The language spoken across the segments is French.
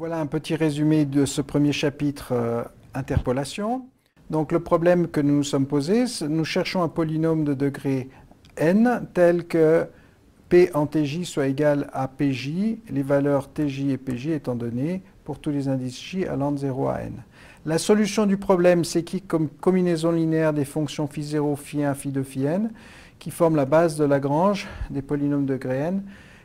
Voilà un petit résumé de ce premier chapitre interpolation. Donc le problème que nous nous sommes posé, nous cherchons un polynôme de degré n tel que p en tj soit égal à pj, les valeurs tj et pj étant données pour tous les indices j allant de 0 à n. La solution du problème, c'est comme combinaison linéaire des fonctions phi0, phi1, phi2, phi n, qui forment la base de Lagrange des polynômes de degré n,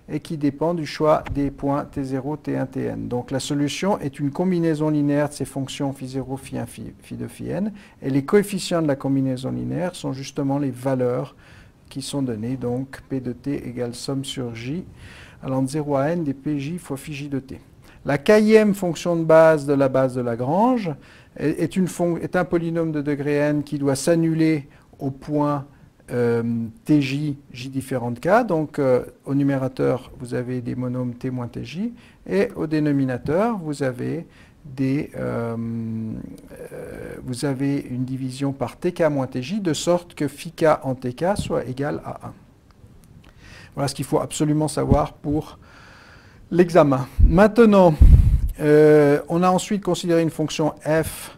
et qui dépend du choix des points t0, t1, tn. Donc la solution est une combinaison linéaire de ces fonctions phi0, phi1, phi2, phi-n, et les coefficients de la combinaison linéaire sont justement les valeurs qui sont données, donc p de t égale somme sur j allant de 0 à n des pj fois phi j de t. La kème fonction de base de la base de Lagrange est un polynôme de degré n qui doit s'annuler au point tj, j différents de k. Donc au numérateur, vous avez des monômes t moins tj, et au dénominateur, vous avez une division par tk moins tj, de sorte que phi k en tk soit égal à 1. Voilà ce qu'il faut absolument savoir pour l'examen. Maintenant, on a ensuite considéré une fonction f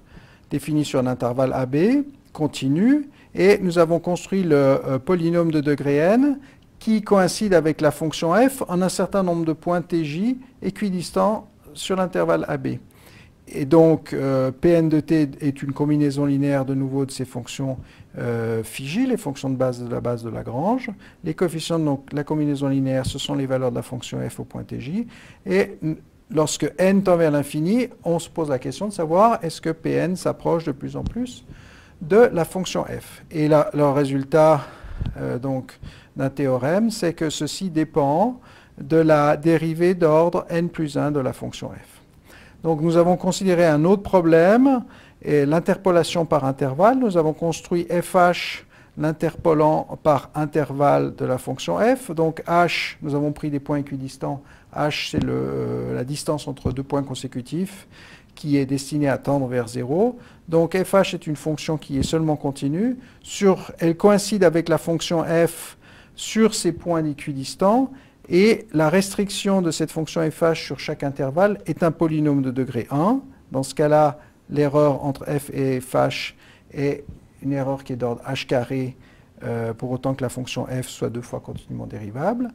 définie sur un intervalle AB, continue, et nous avons construit le polynôme de degré n qui coïncide avec la fonction f en un certain nombre de points tj équidistants sur l'intervalle AB. Et donc, Pn de t est une combinaison linéaire de nouveau de ces fonctions phi j, les fonctions de base de la base de Lagrange. Les coefficients de la combinaison linéaire, ce sont les valeurs de la fonction f au point tj. Et lorsque n tend vers l'infini, on se pose la question de savoir est-ce que Pn s'approche de plus en plus de la fonction f. Et là, le résultat d'un théorème, c'est que ceci dépend de la dérivée d'ordre n plus 1 de la fonction f. Donc nous avons considéré un autre problème, l'interpolation par intervalle. Nous avons construit fh, l'interpolant par intervalle de la fonction f. Donc h, nous avons pris des points équidistants. H, c'est la distance entre deux points consécutifs qui est destinée à tendre vers 0. Donc fh est une fonction qui est seulement continue. Elle coïncide avec la fonction f sur ces points équidistants. Et la restriction de cette fonction fh sur chaque intervalle est un polynôme de degré 1. Dans ce cas-là, l'erreur entre f et fh est une erreur qui est d'ordre h carré, pour autant que la fonction f soit deux fois continuellement dérivable.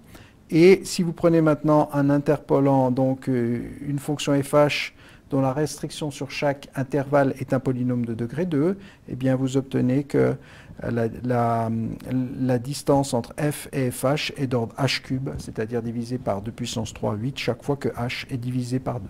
Et si vous prenez maintenant un interpolant, donc une fonction fh dont la restriction sur chaque intervalle est un polynôme de degré 2, eh bien vous obtenez que la distance entre f et fh est d'ordre h cube, c'est-à-dire divisé par 2 puissance 3, 8, chaque fois que h est divisé par 2.